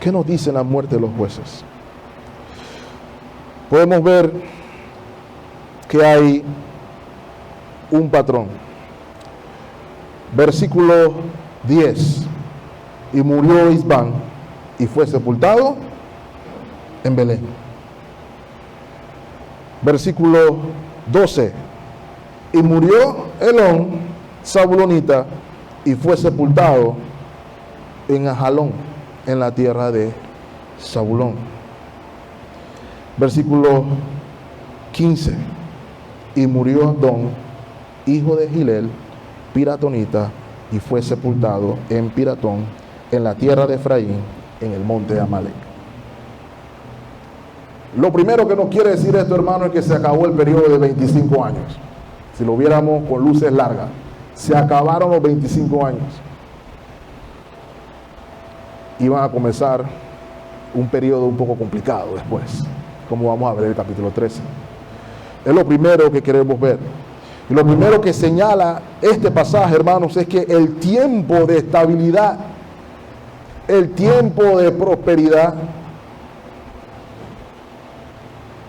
¿Qué nos dice la muerte de los jueces? Podemos ver que hay un patrón. Versículo 10. Y murió Isbán y fue sepultado en Belén. Versículo 12. Y murió Elón, Zabulonita, y fue sepultado en Ajalón, en la tierra de Zabulón. Versículo 15. Y murió Adón, hijo de Gilel, piratonita, y fue sepultado en Piratón, en la tierra de Efraín, en el monte de Amalek. Lo primero que nos quiere decir esto, hermano, es que se acabó el periodo de 25 años. Si lo viéramos con luces largas, se acabaron los 25 años. Iban a comenzar un periodo un poco complicado después, como vamos a ver en el capítulo 13. Es lo primero que queremos ver. Y lo primero que señala este pasaje, hermanos, es que el tiempo de estabilidad, el tiempo de prosperidad,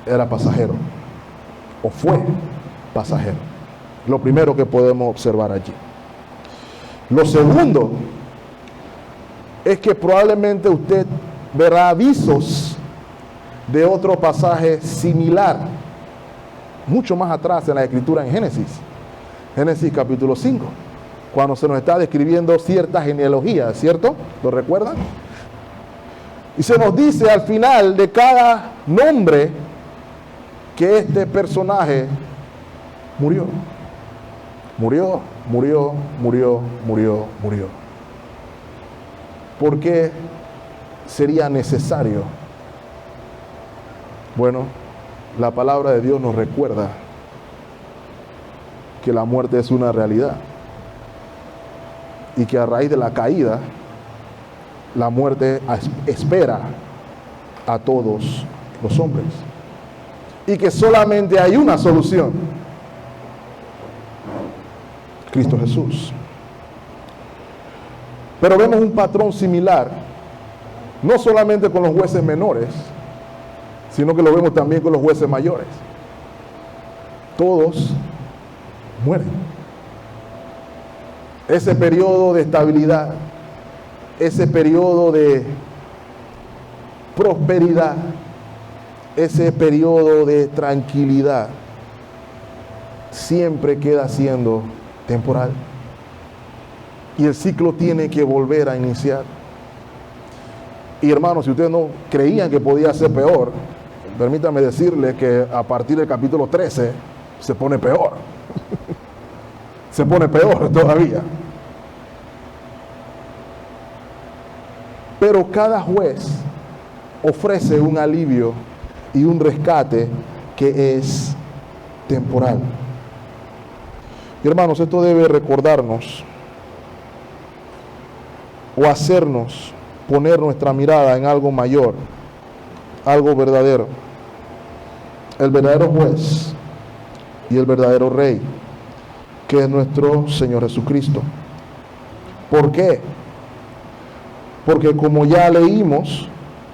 era pasajero, o fue pasajero. Lo primero que podemos observar allí. Lo segundo es que probablemente usted verá avisos de otro pasaje similar, mucho más atrás en la escritura en Génesis. Génesis capítulo 5, cuando se nos está describiendo cierta genealogía, ¿cierto? ¿Lo recuerdan? Y se nos dice al final de cada nombre que este personaje murió. Murió, murió, murió, murió, murió. ¿Por qué sería necesario? Bueno, la palabra de Dios nos recuerda que la muerte es una realidad y que a raíz de la caída, la muerte espera a todos los hombres y que solamente hay una solución: Cristo Jesús. Pero vemos un patrón similar, no solamente con los jueces menores, sino que lo vemos también con los jueces mayores. Todos mueren. Ese periodo de estabilidad, ese periodo de prosperidad, ese periodo de tranquilidad, siempre queda siendo temporal. Y el ciclo tiene que volver a iniciar. Y hermanos, si ustedes no creían que podía ser peor, permítame decirles que a partir del capítulo 13 se pone peor. Se pone peor todavía. Pero cada juez ofrece un alivio y un rescate que es temporal. Y hermanos, esto debe recordarnos o hacernos poner nuestra mirada en algo mayor, algo verdadero. El verdadero juez y el verdadero rey, que es nuestro Señor Jesucristo. ¿Por qué? Porque como ya leímos,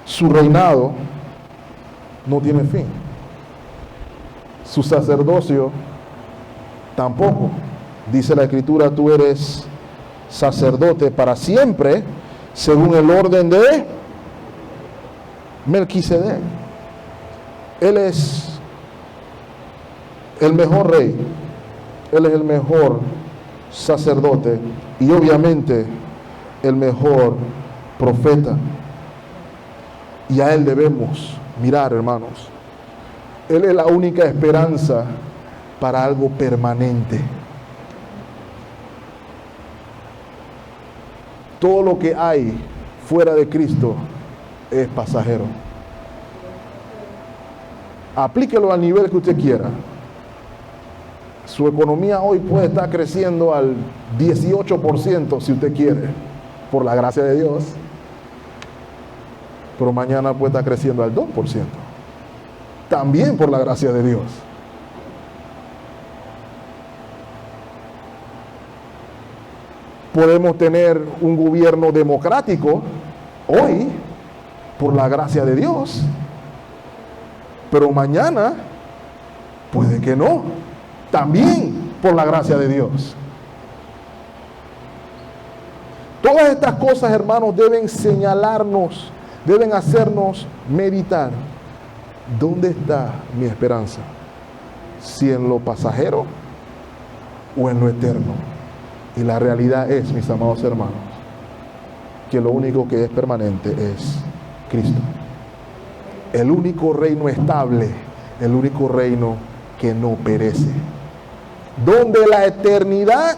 su reinado no tiene fin. Su sacerdocio tampoco. Dice la Escritura: tú eres sacerdote para siempre, según el orden de Melquisedec. Él es el mejor rey, él es el mejor sacerdote y obviamente el mejor profeta. Y a él debemos mirar, hermanos. Él es la única esperanza para algo permanente. Todo lo que hay fuera de Cristo es pasajero. Aplíquelo al nivel que usted quiera. Su economía hoy puede estar creciendo al 18% si usted quiere, por la gracia de Dios. Pero mañana puede estar creciendo al 2%. También por la gracia de Dios. Podemos tener un gobierno democrático hoy, por la gracia de Dios, pero mañana puede que no, también por la gracia de Dios. Todas estas cosas, hermanos, deben señalarnos, deben hacernos meditar. ¿Dónde está mi esperanza? ¿Si en lo pasajero o en lo eterno? Y la realidad es, mis amados hermanos, que lo único que es permanente es Cristo. El único reino estable, el único reino que no perece. Donde la eternidad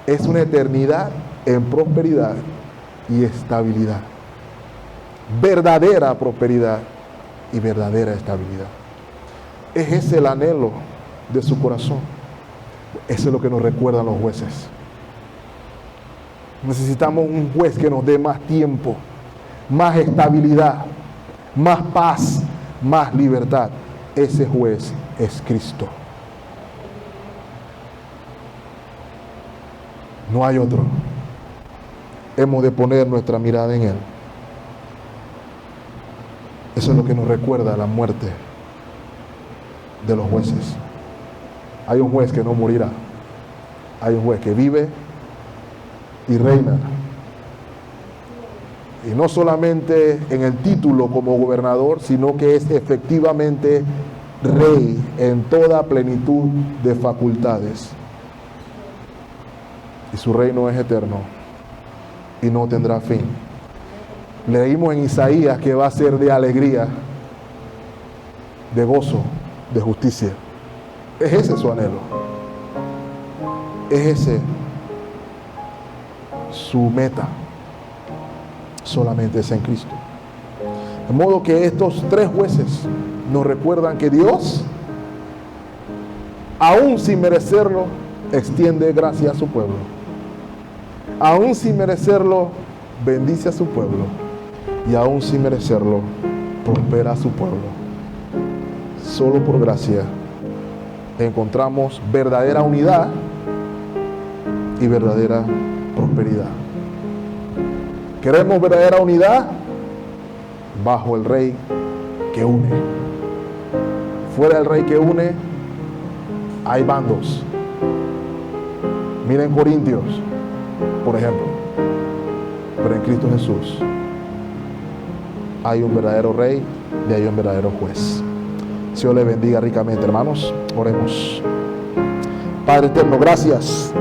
es una eternidad en prosperidad y estabilidad. Verdadera prosperidad y verdadera estabilidad. Es ese el anhelo de su corazón. Eso es lo que nos recuerdan los jueces. Necesitamos un juez que nos dé más tiempo, más estabilidad, más paz, más libertad. Ese juez es Cristo. No hay otro. Hemos de poner nuestra mirada en Él. Eso es lo que nos recuerda la muerte de los jueces. Hay un juez que no morirá. Hay un juez que vive y reina. Y no solamente en el título como gobernador, sino que es efectivamente rey en toda plenitud de facultades. Y su reino es eterno y no tendrá fin. Leímos en Isaías que va a ser de alegría, de gozo, de justicia. Es ese su anhelo. Es ese su meta. Solamente es en Cristo. De modo que estos tres jueces nos recuerdan que Dios, aún sin merecerlo, extiende gracia a su pueblo. Aún sin merecerlo, bendice a su pueblo. Y aún sin merecerlo, prospera a su pueblo. Solo por gracia encontramos verdadera unidad y verdadera prosperidad. Queremos verdadera unidad bajo el Rey que une. Fuera del Rey que une, hay bandos. Miren Corintios, por ejemplo. Pero en Cristo Jesús hay un verdadero Rey y hay un verdadero juez. Dios le bendiga ricamente, hermanos. Oremos. Padre eterno, gracias